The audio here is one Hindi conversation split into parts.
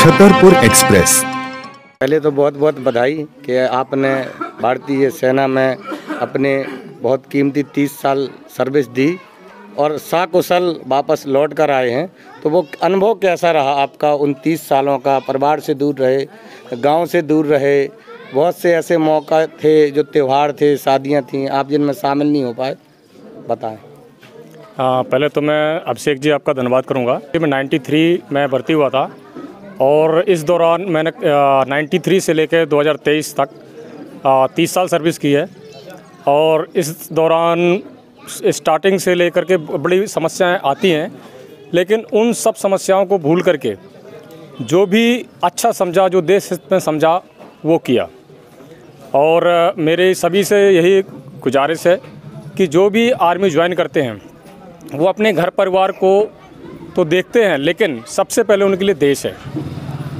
छतरपुर एक्सप्रेस। पहले तो बहुत बहुत बधाई कि आपने भारतीय सेना में अपने बहुत कीमती 30 साल सर्विस दी और सकुशल वापस लौट कर आए हैं। तो वो अनुभव कैसा रहा आपका उन 30 सालों का? परिवार से दूर रहे, गांव से दूर रहे, बहुत से ऐसे मौका थे जो त्यौहार थे, शादियां थीं, आप जिनमें शामिल नहीं हो पाए, बताएं। पहले तो मैं अभिषेक जी आपका धन्यवाद करूंगा। मैं 93 में भर्ती हुआ था और इस दौरान मैंने 93 से लेकर 2023 तक 30 साल सर्विस की है। और इस दौरान स्टार्टिंग से लेकर के बड़ी समस्याएं आती हैं, लेकिन उन सब समस्याओं को भूल करके जो भी अच्छा समझा, जो देश हित में समझा, वो किया। और मेरे सभी से यही गुजारिश है कि जो भी आर्मी ज्वाइन करते हैं वो अपने घर परिवार को तो देखते हैं, लेकिन सबसे पहले उनके लिए देश है।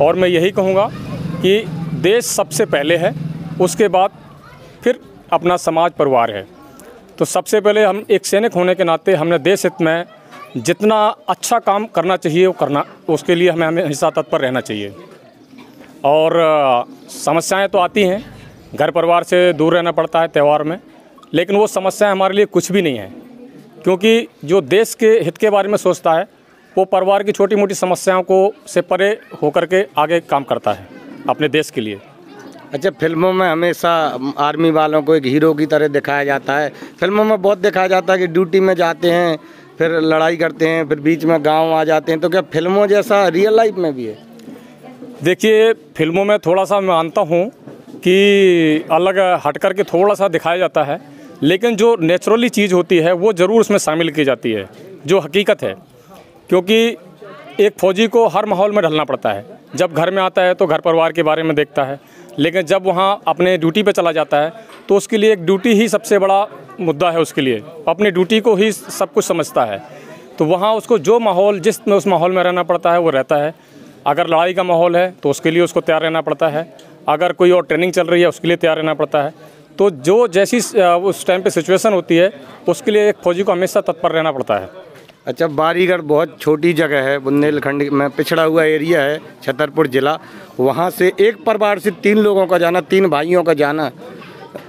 और मैं यही कहूँगा कि देश सबसे पहले है, उसके बाद फिर अपना समाज परिवार है। तो सबसे पहले हम एक सैनिक होने के नाते हमने देश हित में जितना अच्छा काम करना चाहिए वो करना, उसके लिए हमें हमेशा तत्पर रहना चाहिए। और समस्याएं तो आती हैं, घर परिवार से दूर रहना पड़ता है त्यौहार में, लेकिन वो समस्याएं हमारे लिए कुछ भी नहीं है, क्योंकि जो देश के हित के बारे में सोचता है वो परिवार की छोटी मोटी समस्याओं को से परे होकर के आगे काम करता है अपने देश के लिए। अच्छा, फिल्मों में हमेशा आर्मी वालों को एक हीरो की तरह दिखाया जाता है। फिल्मों में बहुत दिखाया जाता है कि ड्यूटी में जाते हैं, फिर लड़ाई करते हैं, फिर बीच में गांव आ जाते हैं। तो क्या फिल्मों जैसा रियल लाइफ में भी है? देखिए, फिल्मों में थोड़ा सा मैं मानता हूँ कि अलग हट कर के थोड़ा सा दिखाया जाता है, लेकिन जो नेचुरली चीज़ होती है वो ज़रूर उसमें शामिल की जाती है, जो हकीकत है। क्योंकि एक फ़ौजी को हर माहौल में ढलना पड़ता है। जब घर में आता है तो घर परिवार के बारे में देखता है, लेकिन जब वहाँ अपने ड्यूटी पे चला जाता है तो उसके लिए एक ड्यूटी ही सबसे बड़ा मुद्दा है। उसके लिए अपनी ड्यूटी को ही सब कुछ समझता है। तो वहाँ उसको जो माहौल, जिसमें उस माहौल में रहना पड़ता है वो रहता है। अगर लड़ाई का माहौल है तो उसके लिए उसको तैयार रहना पड़ता है, अगर कोई और ट्रेनिंग चल रही है उसके लिए तैयार रहना पड़ता है। तो जो जैसी उस टाइम पे सिचुएशन होती है उसके लिए एक फ़ौजी को हमेशा तत्पर रहना पड़ता है। अच्छा, बारीगढ़ बहुत छोटी जगह है, बुंदेलखंड में पिछड़ा हुआ एरिया है, छतरपुर ज़िला। वहाँ से एक परिवार से 3 लोगों का जाना, 3 भाइयों का जाना,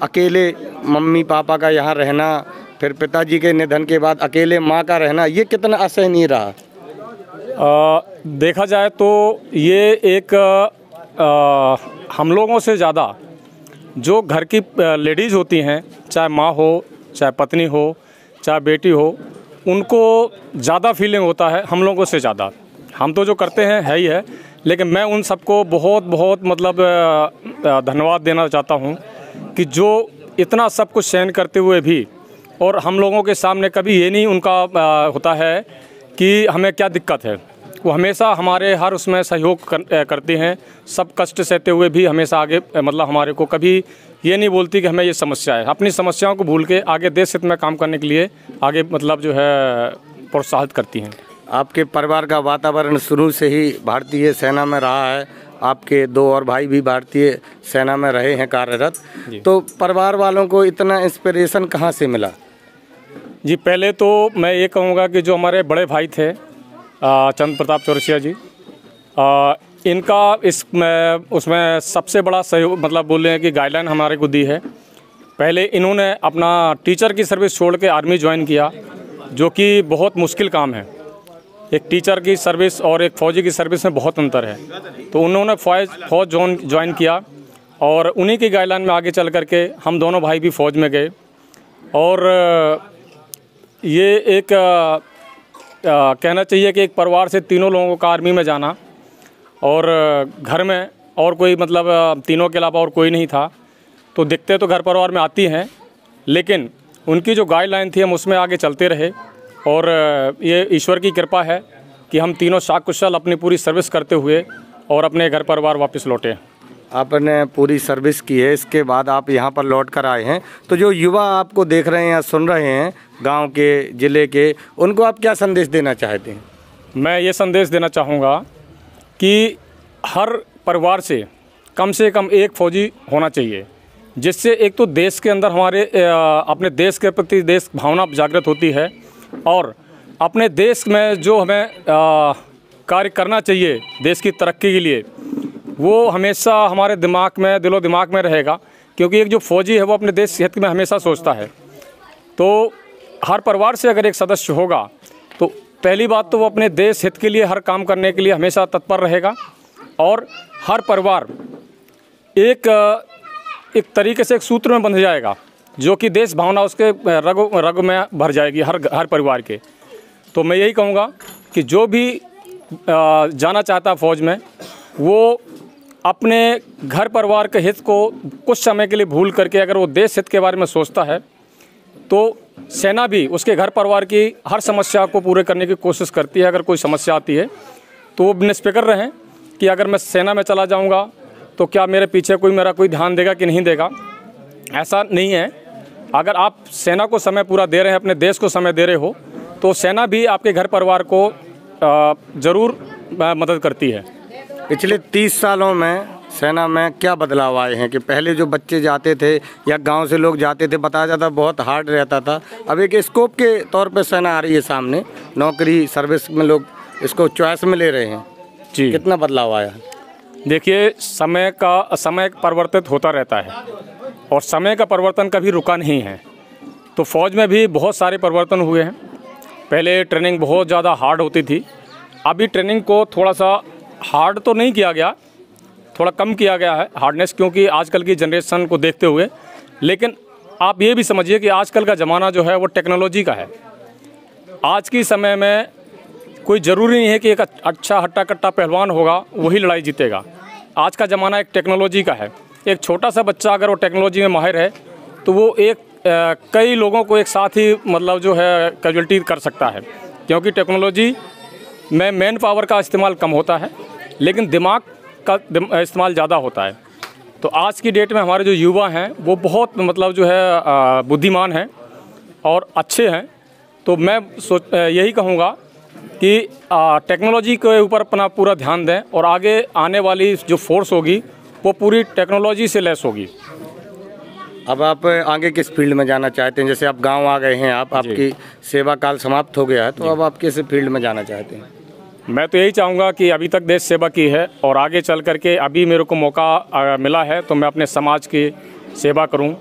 अकेले मम्मी पापा का यहाँ रहना, फिर पिताजी के निधन के बाद अकेले माँ का रहना, ये कितना असहनीय रहा? देखा जाए तो ये एक हम लोगों से ज़्यादा जो घर की लेडीज़ होती हैं, चाहे माँ हो, चाहे पत्नी हो, चाहे बेटी हो, उनको ज़्यादा फीलिंग होता है हम लोगों से ज़्यादा। हम तो जो करते हैं है ही है, लेकिन मैं उन सबको बहुत बहुत मतलब धन्यवाद देना चाहता हूँ कि जो इतना सब कुछ सहन करते हुए भी, और हम लोगों के सामने कभी ये नहीं उनका होता है कि हमें क्या दिक्कत है। वो हमेशा हमारे हर उसमें सहयोग करते हैं, सब कष्ट सहते हुए भी हमेशा आगे मतलब हमारे को कभी ये नहीं बोलती कि हमें ये समस्या है। अपनी समस्याओं को भूल के आगे देश हित में काम करने के लिए आगे मतलब जो है प्रोत्साहित करती हैं। आपके परिवार का वातावरण शुरू से ही भारतीय सेना में रहा है, आपके 2 और भाई भी भारतीय सेना में रहे हैं कार्यरत। तो परिवार वालों को इतना इंस्पिरेशन कहाँ से मिला? जी, पहले तो मैं ये कहूँगा कि जो हमारे बड़े भाई थे चंद्र प्रताप चौरसिया जी, इनका उसमें सबसे बड़ा सहयोग मतलब बोले हैं कि गाइडलाइन हमारे को दी है। पहले इन्होंने अपना टीचर की सर्विस छोड़ के आर्मी ज्वाइन किया, जो कि बहुत मुश्किल काम है। एक टीचर की सर्विस और एक फ़ौजी की सर्विस में बहुत अंतर है। तो उन्होंने फ़ौज ज्वाइन किया और उन्हीं की गाइडलाइन में आगे चल करके हम दोनों भाई भी फ़ौज में गए। और ये एक कहना चाहिए कि एक परिवार से 3 लोगों का आर्मी में जाना, और घर में और कोई मतलब तीनों के अलावा और कोई नहीं था। तो दिक्कतें तो घर परिवार में आती हैं, लेकिन उनकी जो गाइडलाइन थी हम उसमें आगे चलते रहे। और ये ईश्वर की कृपा है कि हम तीनों सकुशल अपनी पूरी सर्विस करते हुए और अपने घर परिवार वापस लौटे। आपने पूरी सर्विस की है, इसके बाद आप यहाँ पर लौट कर आए हैं। तो जो युवा आपको देख रहे हैं या सुन रहे हैं, गांव के, ज़िले के, उनको आप क्या संदेश देना चाहते हैं? मैं ये संदेश देना चाहूँगा कि हर परिवार से कम एक फ़ौजी होना चाहिए, जिससे एक तो देश के अंदर हमारे अपने देश के प्रति देश भावना जागृत होती है, और अपने देश में जो हमें कार्य करना चाहिए देश की तरक्की के लिए, वो हमेशा हमारे दिमाग में, दिलो दिमाग में रहेगा। क्योंकि एक जो फौजी है वो अपने देश हित में हमेशा सोचता है। तो हर परिवार से अगर एक सदस्य होगा तो पहली बात तो वो अपने देश हित के लिए हर काम करने के लिए हमेशा तत्पर रहेगा, और हर परिवार एक तरीके से एक सूत्र में बंध जाएगा, जो कि देश भावना उसके रग में भर जाएगी हर परिवार के। तो मैं यही कहूँगा कि जो भी जाना चाहता फ़ौज में, वो अपने घर परिवार के हित को कुछ समय के लिए भूल करके अगर वो देश हित के बारे में सोचता है तो सेना भी उसके घर परिवार की हर समस्या को पूरे करने की कोशिश करती है। अगर कोई समस्या आती है तो वो निष्फिक्र रहें कि अगर मैं सेना में चला जाऊंगा तो क्या मेरे पीछे मेरा कोई ध्यान देगा कि नहीं देगा। ऐसा नहीं है। अगर आप सेना को समय पूरा दे रहे हैं, अपने देश को समय दे रहे हो, तो सेना भी आपके घर परिवार को ज़रूर मदद करती है। पिछले 30 सालों में सेना में क्या बदलाव आए हैं कि पहले जो बच्चे जाते थे या गांव से लोग जाते थे, बताया जाता बहुत हार्ड रहता था, अब एक स्कोप के तौर पे सेना आ रही है सामने, नौकरी सर्विस में लोग इसको चॉइस में ले रहे हैं जी। कितना बदलाव आया? देखिए, समय परिवर्तित होता रहता है और समय का परिवर्तन कभी रुका नहीं है। तो फ़ौज में भी बहुत सारे परिवर्तन हुए हैं। पहले ट्रेनिंग बहुत ज़्यादा हार्ड होती थी, अभी ट्रेनिंग को थोड़ा सा हार्ड तो नहीं किया गया, थोड़ा कम किया गया है हार्डनेस, क्योंकि आजकल की जनरेशन को देखते हुए। लेकिन आप ये भी समझिए कि आजकल का ज़माना जो है वो टेक्नोलॉजी का है। आज के समय में कोई ज़रूरी नहीं है कि एक अच्छा हट्टा कट्टा पहलवान होगा वही लड़ाई जीतेगा। आज का ज़माना एक टेक्नोलॉजी का है। एक छोटा सा बच्चा अगर वो टेक्नोलॉजी में माहिर है तो वो कई लोगों को एक साथ ही मतलब जो है कैजुअल्टी कर सकता है, क्योंकि टेक्नोलॉजी में मैन पावर का इस्तेमाल कम होता है लेकिन दिमाग का इस्तेमाल ज़्यादा होता है। तो आज की डेट में हमारे जो युवा हैं वो बहुत मतलब जो है बुद्धिमान हैं और अच्छे हैं। तो मैं यही कहूँगा कि टेक्नोलॉजी के ऊपर अपना पूरा ध्यान दें और आगे आने वाली जो फोर्स होगी वो पूरी टेक्नोलॉजी से लैस होगी। अब आप आगे किस फील्ड में जाना चाहते हैं? जैसे आप गांव आ गए हैं, आपकी सेवा काल समाप्त हो गया है, तो अब आप किस फील्ड में जाना चाहते हैं? मैं तो यही चाहूँगा कि अभी तक देश सेवा की है और आगे चल करके अभी मेरे को मौका मिला है तो मैं अपने समाज की सेवा करूँ,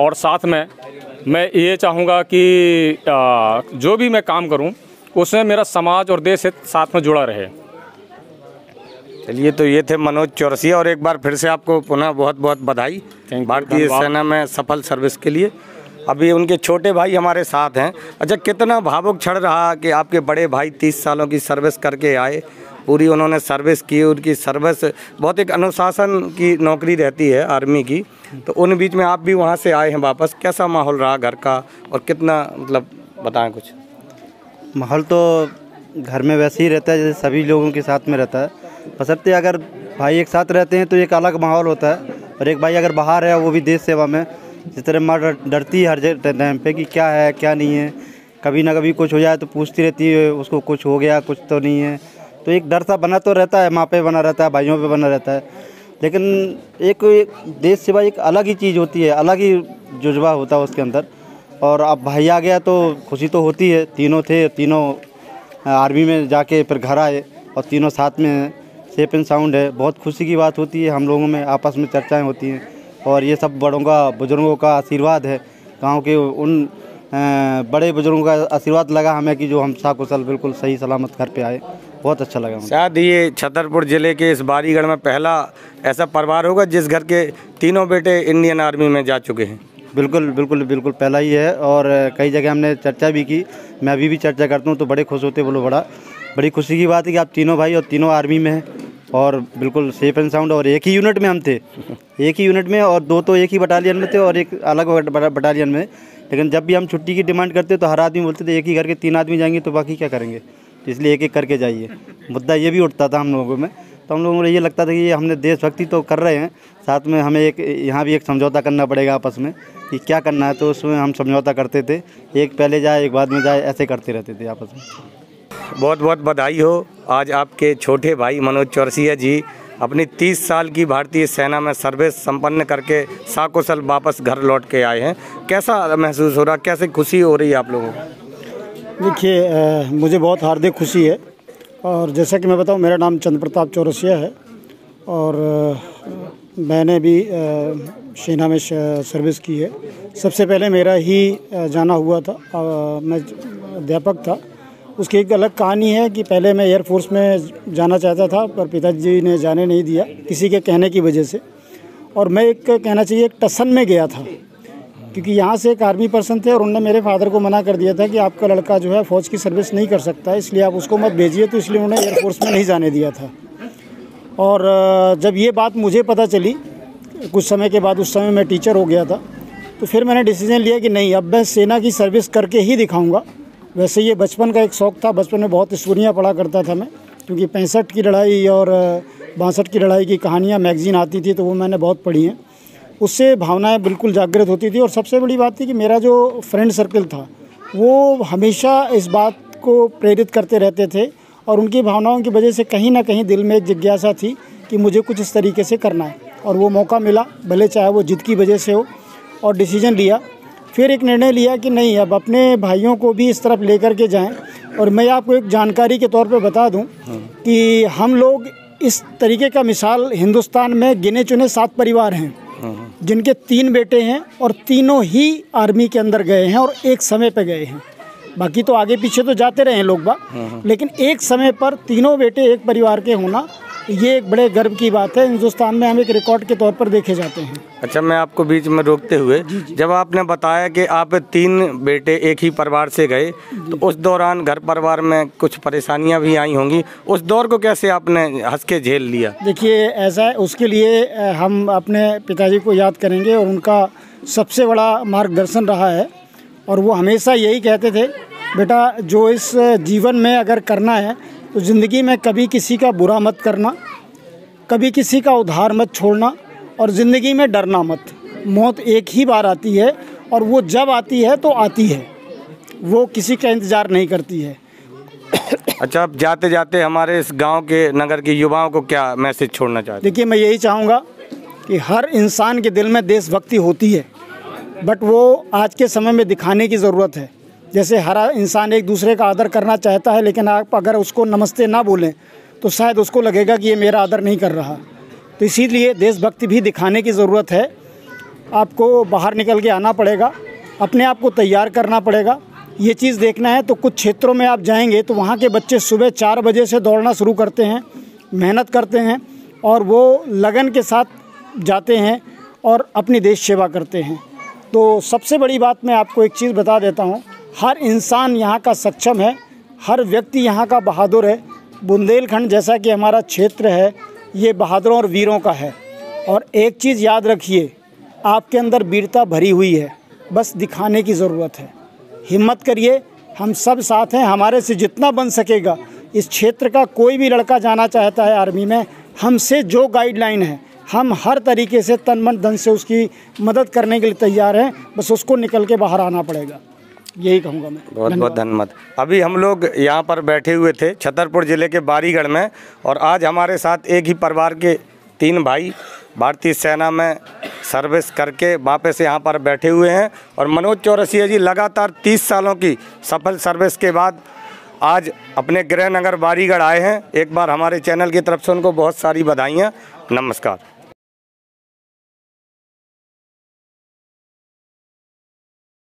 और साथ में मैं ये चाहूँगा कि जो भी मैं काम करूँ उसमें मेरा समाज और देश हित साथ में जुड़ा रहे। चलिए, तो ये थे मनोज चौरसिया, और एक बार फिर से आपको पुनः बहुत बहुत बधाई भारतीय सेना में सफल सर्विस के लिए। अभी उनके छोटे भाई हमारे साथ हैं। अच्छा, कितना भावुक क्षण रहा कि आपके बड़े भाई 30 सालों की सर्विस करके आए, पूरी उन्होंने सर्विस की, उनकी सर्विस बहुत एक अनुशासन की नौकरी रहती है आर्मी की, तो उन बीच में आप भी वहाँ से आए हैं वापस। कैसा माहौल रहा घर का, और कितना मतलब बताएं कुछ? माहौल तो घर में वैसे ही रहता है जैसे सभी लोगों के साथ में रहता है, बशर्ते अगर भाई एक साथ रहते हैं तो एक अलग माहौल होता है। और एक भाई अगर बाहर है, वो भी देश सेवा में, जिस तरह माँ डरती है हर टाइम पे कि क्या है क्या नहीं है, कभी ना कभी कुछ हो जाए तो पूछती रहती है उसको, कुछ हो गया कुछ तो नहीं है। तो एक डर सा बना तो रहता है, माँ पे बना रहता है, भाइयों पे बना रहता है। लेकिन एक देश सेवा एक अलग ही चीज़ होती है, अलग ही जज्बा होता है उसके अंदर। और अब भाई आ गया तो खुशी तो होती है। तीनों थे, तीनों आर्मी में जाके फिर घर आए और तीनों साथ में हैं, सेफ एंड साउंड है। बहुत खुशी की बात होती है, हम लोगों में आपस में चर्चाएं होती हैं और ये सब बड़ों का, बुजुर्गों का आशीर्वाद है। गांव के उन बड़े बुजुर्गों का आशीर्वाद लगा हमें कि जो हम सकुशल बिल्कुल सही सलामत घर पे आए। बहुत अच्छा लगा। शायद ये छतरपुर ज़िले के इस बारीगढ़ में पहला ऐसा परिवार होगा जिस घर के तीनों बेटे इंडियन आर्मी में जा चुके हैं। बिल्कुल बिल्कुल बिल्कुल पहला ही है, और कई जगह हमने चर्चा भी की। मैं अभी भी चर्चा करता हूँ तो बड़े खुश होते बोलो। बड़ी खुशी की बात है कि आप तीनों भाई और तीनों आर्मी में हैं और बिल्कुल सेफ एंड साउंड। और एक ही यूनिट में हम थे, एक ही यूनिट में, और दो तो एक ही बटालियन में थे और एक अलग बटालियन में। लेकिन जब भी हम छुट्टी की डिमांड करते तो हर आदमी बोलते थे एक ही घर के 3 आदमी जाएंगे तो बाकी क्या करेंगे, तो इसलिए एक एक करके जाइए। मुद्दा ये भी उठता था हम लोगों में। तो हम लोगों को ये लगता था कि ये हमने देशभक्ति तो कर रहे हैं, साथ में हमें एक यहाँ भी एक समझौता करना पड़ेगा आपस में कि क्या करना है। तो उसमें हम समझौता करते थे, एक पहले जाए एक बाद में जाए, ऐसे करते रहते थे आपस में। बहुत बहुत बधाई हो। आज आपके छोटे भाई मनोज चौरसिया जी अपनी 30 साल की भारतीय सेना में सर्विस संपन्न करके सकुशल वापस घर लौट के आए हैं। कैसा महसूस हो रहा, कैसे खुशी हो रही है आप लोगों को? देखिए, मुझे बहुत हार्दिक खुशी है और जैसा कि मैं बताऊं, मेरा नाम चंद्र प्रताप चौरसिया है और मैंने भी सेना में सर्विस की है। सबसे पहले मेरा ही जाना हुआ था, मैं अध्यापक था। उसकी एक अलग कहानी है कि पहले मैं एयरफोर्स में जाना चाहता था, पर पिताजी ने जाने नहीं दिया किसी के कहने की वजह से। और मैं एक कहना चाहिए एक टसन में गया था, क्योंकि यहाँ से एक आर्मी पर्सन थे और उन्होंने मेरे फादर को मना कर दिया था कि आपका लड़का जो है फ़ौज की सर्विस नहीं कर सकता, इसलिए आप उसको मत भेजिए। तो इसलिए उन्होंने एयरफोर्स में नहीं जाने दिया था। और जब ये बात मुझे पता चली कुछ समय के बाद, उस समय मैं टीचर हो गया था, तो फिर मैंने डिसीजन लिया कि नहीं, अब मैं सेना की सर्विस करके ही दिखाऊंगा। वैसे ये बचपन का एक शौक़ था, बचपन में बहुत स्टोरियाँ पढ़ा करता था मैं, क्योंकि 65 की लड़ाई और 62 की लड़ाई की कहानियाँ मैगज़ीन आती थी, तो वो मैंने बहुत पढ़ी हैं। उससे भावनाएं बिल्कुल जागृत होती थी। और सबसे बड़ी बात थी कि मेरा जो फ्रेंड सर्कल था वो हमेशा इस बात को प्रेरित करते रहते थे, और उनकी भावनाओं की वजह से कहीं ना कहीं दिल में एक जिज्ञासा थी कि मुझे कुछ इस तरीके से करना है। और वो मौका मिला, भले चाहे वो जिद की वजह से हो, और डिसीजन लिया। फिर एक निर्णय लिया कि नहीं, अब अपने भाइयों को भी इस तरफ लेकर के जाएं। और मैं आपको एक जानकारी के तौर पे बता दूं कि हम लोग इस तरीके का मिसाल हिंदुस्तान में गिने चुने 7 परिवार हैं जिनके 3 बेटे हैं, और तीनों ही आर्मी के अंदर गए हैं और एक समय पे गए हैं। बाकी तो आगे पीछे तो जाते रहे हैं लोग बाग, लेकिन एक समय पर तीनों बेटे एक परिवार के होना, ये एक बड़े गर्व की बात है। हिंदुस्तान में हम एक रिकॉर्ड के तौर पर देखे जाते हैं। अच्छा, मैं आपको बीच में रोकते हुए, जब आपने बताया कि आप 3 बेटे एक ही परिवार से गए, तो उस दौरान घर परिवार में कुछ परेशानियां भी आई होंगी। उस दौर को कैसे आपने हंस के झेल लिया? देखिए, ऐसा है, उसके लिए हम अपने पिताजी को याद करेंगे, और उनका सबसे बड़ा मार्गदर्शन रहा है। और वो हमेशा यही कहते थे, बेटा जो इस जीवन में अगर करना है तो ज़िंदगी में कभी किसी का बुरा मत करना, कभी किसी का उधार मत छोड़ना, और ज़िंदगी में डरना मत। मौत एक ही बार आती है, और वो जब आती है तो आती है, वो किसी का इंतज़ार नहीं करती है। अच्छा, अब जाते जाते हमारे इस गांव के, नगर के युवाओं को क्या मैसेज छोड़ना चाहते? देखिए, मैं यही चाहूँगा कि हर इंसान के दिल में देशभक्ति होती है, बट वो आज के समय में दिखाने की ज़रूरत है। जैसे हर इंसान एक दूसरे का आदर करना चाहता है, लेकिन आप अगर उसको नमस्ते ना बोलें तो शायद उसको लगेगा कि ये मेरा आदर नहीं कर रहा। तो इसीलिए देशभक्ति भी दिखाने की ज़रूरत है। आपको बाहर निकल के आना पड़ेगा, अपने आप को तैयार करना पड़ेगा। ये चीज़ देखना है तो कुछ क्षेत्रों में आप जाएंगे तो वहाँ के बच्चे सुबह 4 बजे से दौड़ना शुरू करते हैं, मेहनत करते हैं, और वो लगन के साथ जाते हैं और अपनी देश सेवा करते हैं। तो सबसे बड़ी बात मैं आपको एक चीज़ बता देता हूँ, हर इंसान यहाँ का सक्षम है, हर व्यक्ति यहाँ का बहादुर है। बुंदेलखंड जैसा कि हमारा क्षेत्र है, ये बहादुरों और वीरों का है। और एक चीज़ याद रखिए, आपके अंदर वीरता भरी हुई है, बस दिखाने की ज़रूरत है। हिम्मत करिए, हम सब साथ हैं। हमारे से जितना बन सकेगा, इस क्षेत्र का कोई भी लड़का जाना चाहता है आर्मी में, हमसे जो गाइडलाइन है, हम हर तरीके से तन मन धन से उसकी मदद करने के लिए तैयार हैं। बस उसको निकल के बाहर आना पड़ेगा, यही कहूँगा मैं। बहुत बहुत धन्यवाद। अभी हम लोग यहाँ पर बैठे हुए थे छतरपुर ज़िले के बारीगढ़ में, और आज हमारे साथ एक ही परिवार के 3 भाई भारतीय सेना में सर्विस करके वापस यहाँ पर बैठे हुए हैं। और मनोज चौरसिया जी लगातार 30 सालों की सफल सर्विस के बाद आज अपने गृह नगर बारीगढ़ आए हैं। एक बार हमारे चैनल की तरफ से उनको बहुत सारी बधाइयाँ। नमस्कार।